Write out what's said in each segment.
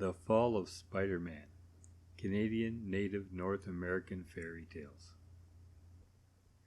The Fall of Spider-Man, Canadian Native North American Fairy Tales.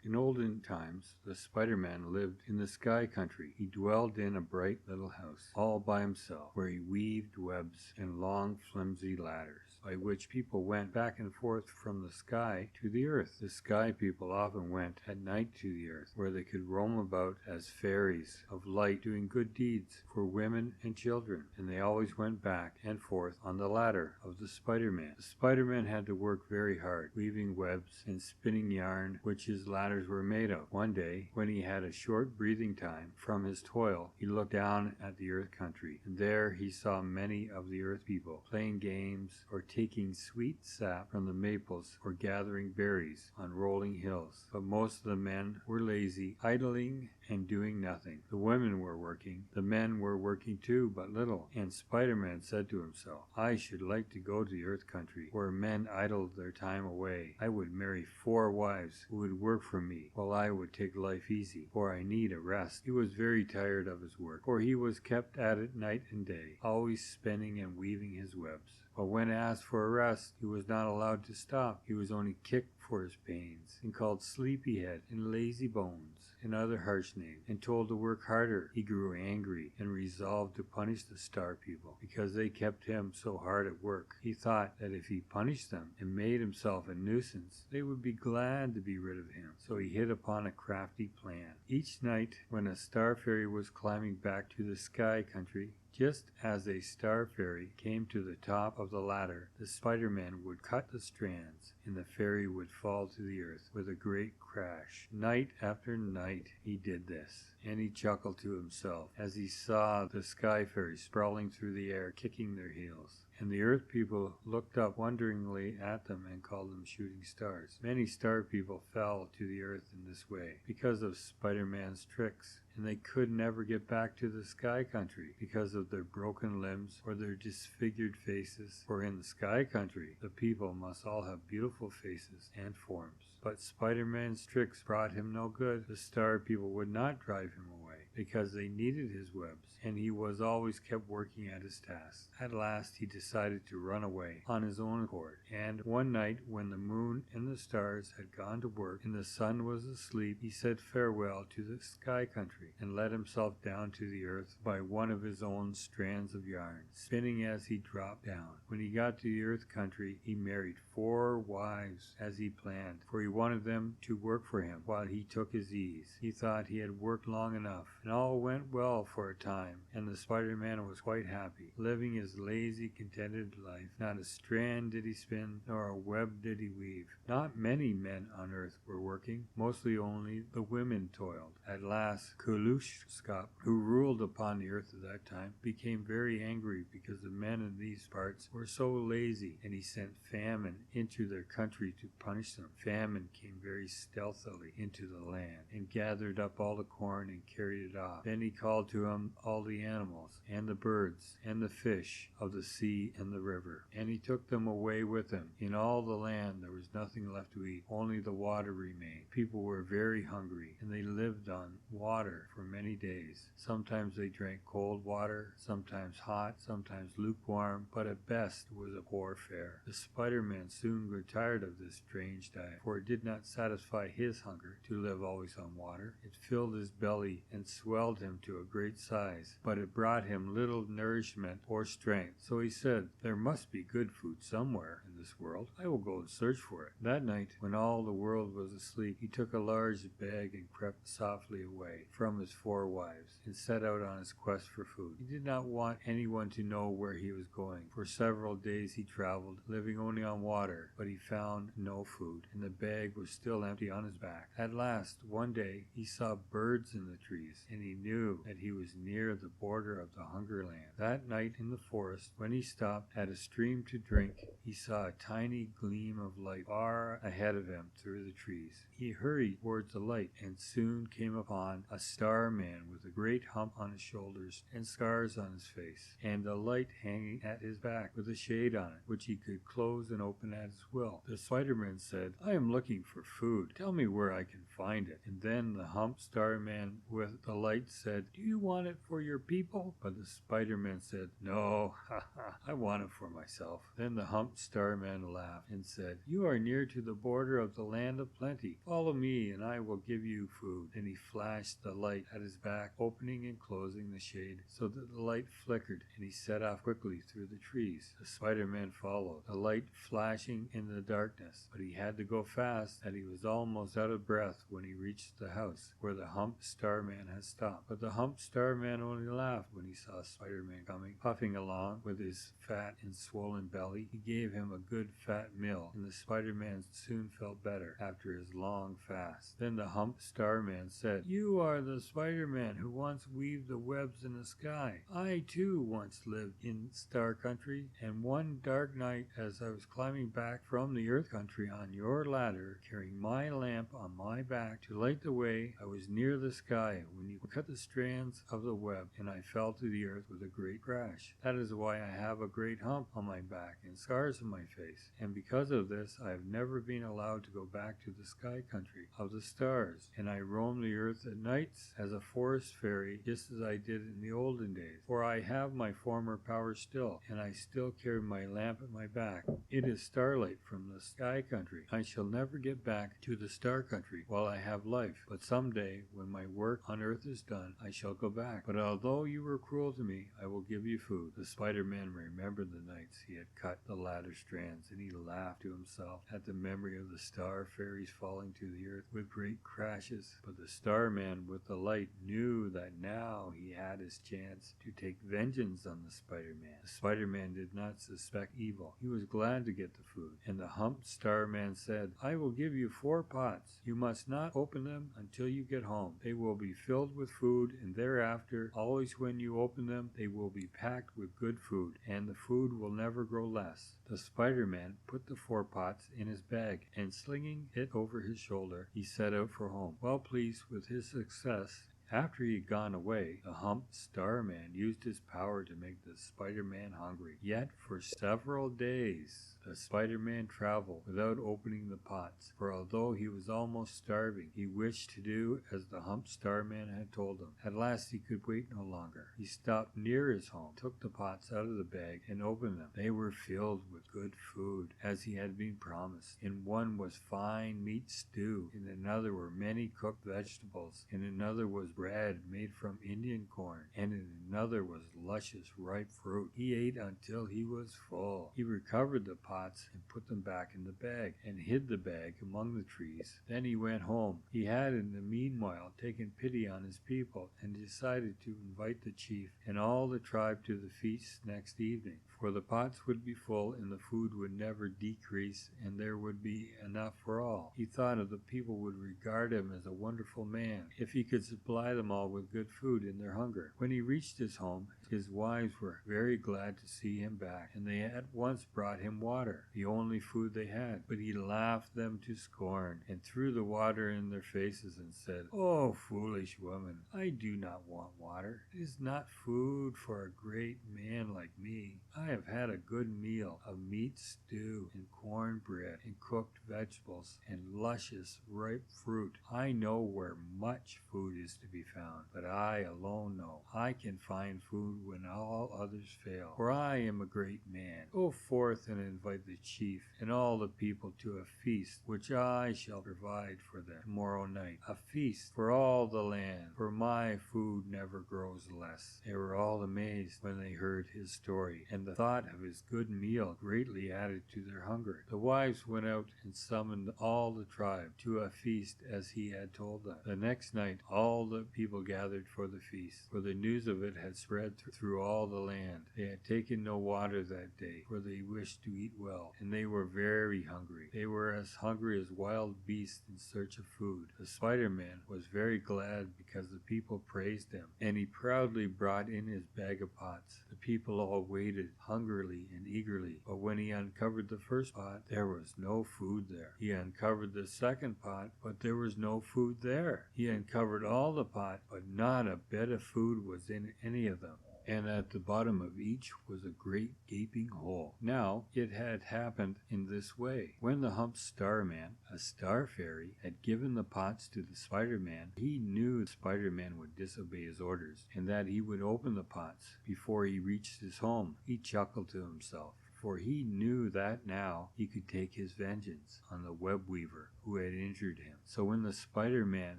In olden times, the Spider-Man lived in the Sky Country. He dwelled in a bright little house, all by himself, where he weaved webs and long, flimsy ladders, by which people went back and forth from the sky to the earth. The Sky People often went at night to the earth, where they could roam about as fairies of light, doing good deeds for women and children, and they always went back and forth on the ladder of the Spider-Man. The Spider-Man had to work very hard, weaving webs and spinning yarn, which his ladders were made of. One day, when he had a short breathing time from his toil, he looked down at the earth country, and there he saw many of the earth people playing games or taking sweet sap from the maples or gathering berries on rolling hills. But most of the men were lazy, idling and doing nothing. The women were working. The men were working too, but little. And Spider-Man said to himself, I should like to go to the earth country, where men idled their time away. I would marry 4 wives who would work for me, while I would take life easy, for I need a rest. He was very tired of his work, for he was kept at it night and day, always spinning and weaving his webs. But when asked for a rest, he was not allowed to stop. He was only kicked for his pains, and called Sleepyhead and Lazy Bones and other harsh names, and told to work harder. He grew angry and resolved to punish the Star People, because they kept him so hard at work. He thought that if he punished them and made himself a nuisance, they would be glad to be rid of him. So he hit upon a crafty plan. Each night, when a Star Fairy was climbing back to the Sky Country, just as a Star Fairy came to the top of the ladder, the Spider-Man would cut the strands, and the fairy would fall to the earth with a great crash. Night after night he did this, and he chuckled to himself as he saw the Sky Fairies sprawling through the air, kicking their heels. And the Earth People looked up wonderingly at them and called them shooting stars. Many Star People fell to the earth in this way because of Spider-Man's tricks, and they could never get back to the Sky Country because of their broken limbs or their disfigured faces. For in the Sky Country, the people must all have beautiful faces and forms. But Spider-Man's tricks brought him no good. The Star People would not drive him away because they needed his webs, and he was always kept working at his tasks. At last he decided to run away on his own accord, and one night when the moon and the stars had gone to work and the sun was asleep, he said farewell to the Sky Country and let himself down to the earth by one of his own strands of yarn, spinning as he dropped down. When he got to the earth country, he married 4 wives as he planned, for he wanted them to work for him while he took his ease. He thought he had worked long enough, and all went well for a time, and the Spider-Man was quite happy, living his lazy, contented life. Not a strand did he spin, nor a web did he weave. Not many men on earth were working, mostly only the women toiled. At last, Kulushkop, who ruled upon the earth at that time, became very angry because the men in these parts were so lazy, and he sent famine into their country to punish them. Famine came very stealthily into the land, and gathered up all the corn and carried it off. Then he called to him all the animals, and the birds, and the fish of the sea and the river, and he took them away with him. In all the land there was nothing left to eat, only the water remained. People were very hungry, and they lived on water for many days. Sometimes they drank cold water, sometimes hot, sometimes lukewarm, but at best it was a poor fare. The Spider-Man soon grew tired of this strange diet, for it did not satisfy his hunger to live always on water. It filled his belly and swelled him to a great size, but it brought him little nourishment or strength. So he said, there must be good food somewhere in this world. I will go and search for it. That night, when all the world was asleep, he took a large bag and crept softly away from his 4 wives and set out on his quest for food. He did not want anyone to know where he was going. For several days he traveled, living only on water, but he found no food, and the bag was still empty on his back. At last, one day, he saw birds in the trees, and he knew that he was near the border of the Hunger Land. That night in the forest, when he stopped at a stream to drink, he saw a tiny gleam of light far ahead of him through the trees. He hurried towards the light and soon came upon a Starman with a great hump on his shoulders and scars on his face, and a light hanging at his back with a shade on it, which he could close and open at his will. The Spider-Man said, I am looking for food. Tell me where I can find it. And then the hump Starman with the light said, do you want it for your people? But the Spider-Man said, no, ha ha, I want it for myself." Then the humped Starman laughed and said, "You are near to the border of the land of plenty. Follow me and I will give you food." Then he flashed the light at his back, opening and closing the shade so that the light flickered, and he set off quickly through the trees. The Spider-Man followed, the light flashing in the darkness, but he had to go fast, and he was almost out of breath when he reached the house where the humped Starman had stopped. But the humped Starman only laughed when he saw Spider-Man coming, puffing along with his fat and swollen belly. He gave him a good fat meal, and the Spider-Man soon felt better after his long fast. Then the humped Starman said, "You are the Spider-Man who once weaved the webs in the sky. I too once lived in Star Country, and one dark night as I was climbing back from the Earth Country on your ladder, carrying my lamp on my back to light the way, I was near the sky when you cut the strands of the web, and I fell to the earth with a great crash. That is why I have a great hump on my back and scars on my face, and because of this I have never been allowed to go back to the Sky Country of the stars, and I roam the earth at nights as a forest fairy, just as I did in the olden days. For I have my former power still, and I still carry my lamp at my back. It is starlight from the Sky Country. I shall never get back to the Star Country while I have life, but someday, when my work on earth is done, I shall go back. But although you were cruel to me, I will give you food." The Spider-Man remembered the nights he had cut the ladder strands, and he laughed to himself at the memory of the star fairies falling to the earth with great crashes. But the Starman with the light knew that now he had his chance to take vengeance on the Spider-Man. The Spider-Man did not suspect evil. He was glad to get the food, and the humped Starman said, "I will give you 4 pots. You must not open them until you get home. They will be filled with food, and thereafter, always when you open them, they will be packed with good food, and the food will never grow less." The Spider-Man put the 4 pots in his bag, and slinging it over his shoulder, he set out for home. Well pleased with his success, after he had gone away, the humped Starman used his power to make the Spider-Man hungry. Yet for several days the Spider-Man traveled without opening the pots, for although he was almost starving, he wished to do as the humped Starman had told him. At last he could wait no longer. He stopped near his home, took the pots out of the bag, and opened them. They were filled with good food, as he had been promised. In one was fine meat stew, in another were many cooked vegetables, in another was bread made from Indian corn, and in another was luscious ripe fruit. He ate until he was full. He recovered the pots and put them back in the bag, and hid the bag among the trees. Then he went home. He had in the meanwhile taken pity on his people, and decided to invite the chief and all the tribe to the feast next evening, for the pots would be full and the food would never decrease, and there would be enough for all. He thought of the people would regard him as a wonderful man if he could supply them all with good food in their hunger. When he reached his home, his wives were very glad to see him back, and they at once brought him water, the only food they had. But he laughed them to scorn, and threw the water in their faces, and said, "Oh, foolish woman, I do not want water. It is not food for a great man like me. I have had a good meal of meat stew, and cornbread, and cooked vegetables, and luscious ripe fruit. I know where much food is to be found, but I alone know. I can find food when all others fail, for I am a great man. Go forth and invite the chief and all the people to a feast which I shall provide for them tomorrow night, a feast for all the land, for my food never grows less." They were all amazed when they heard his story, and the thought of his good meal greatly added to their hunger. The wives went out and summoned all the tribe to a feast as he had told them. The next night all the people gathered for the feast, for the news of it had spread through all the land. They had taken no water that day, for they wished to eat well, and they were very hungry. They were as hungry as wild beasts in search of food. The Spider-Man was very glad because the people praised him, and he proudly brought in his bag of pots. The people all waited hungrily and eagerly, but when he uncovered the first pot, there was no food there. He uncovered the second pot, but there was no food there. He uncovered all the pot, but not a bit of food was in any of them. and at the bottom of each was a great gaping hole. Now, it had happened in this way. When the Humped Starman, a star fairy, had given the pots to the Spider-Man, he knew the Spider-Man would disobey his orders, and that he would open the pots before he reached his home. He chuckled to himself, for he knew that now he could take his vengeance on the web weaver who had injured him. So when the Spider-Man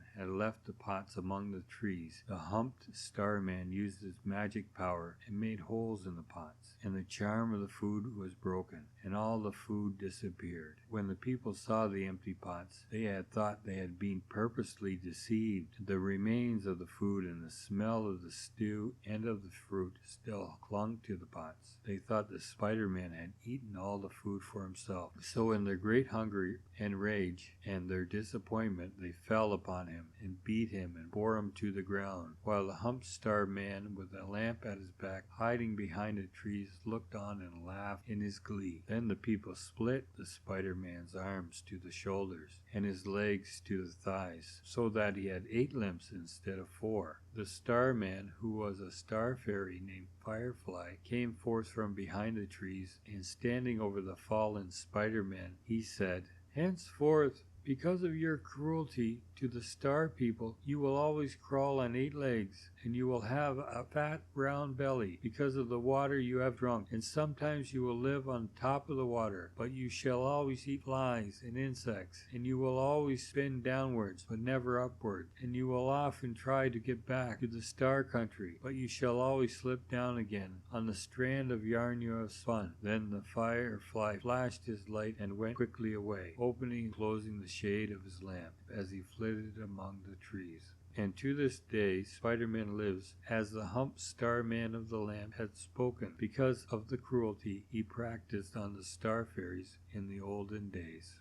had left the pots among the trees, the Humped Starman used his magic power and made holes in the pots, and the charm of the food was broken, and all the food disappeared. When the people saw the empty pots, they had thought they had been purposely deceived. The remains of the food and the smell of the stew and of the fruit still clung to the pots. They thought the Spider-Man had eaten all the food for himself. So in their great hunger and rage and their disappointment, they fell upon him and beat him and bore him to the ground, while the Humped Starman, with a lamp at his back, hiding behind the trees, looked on and laughed in his glee. Then the people split the Spider-Man's arms to the shoulders and his legs to the thighs, so that he had 8 limbs instead of 4. The Starman, who was a star fairy named Firefly, came forth from behind the trees, and standing over the fallen Spider-Man, he said, "Henceforth, because of your cruelty to the star people, you will always crawl on 8 legs, and you will have a fat round belly because of the water you have drunk, and sometimes you will live on top of the water, but you shall always eat flies and insects, and you will always spin downwards, but never upward, and you will often try to get back to the star country, but you shall always slip down again on the strand of yarn you have spun." Then the Firefly flashed his light and went quickly away, opening and closing the shade of his lamp as he flitted among the trees. And to this day Spider-Man lives as the Humped Starman of the lamp had spoken, because of the cruelty he practiced on the star fairies in the olden days.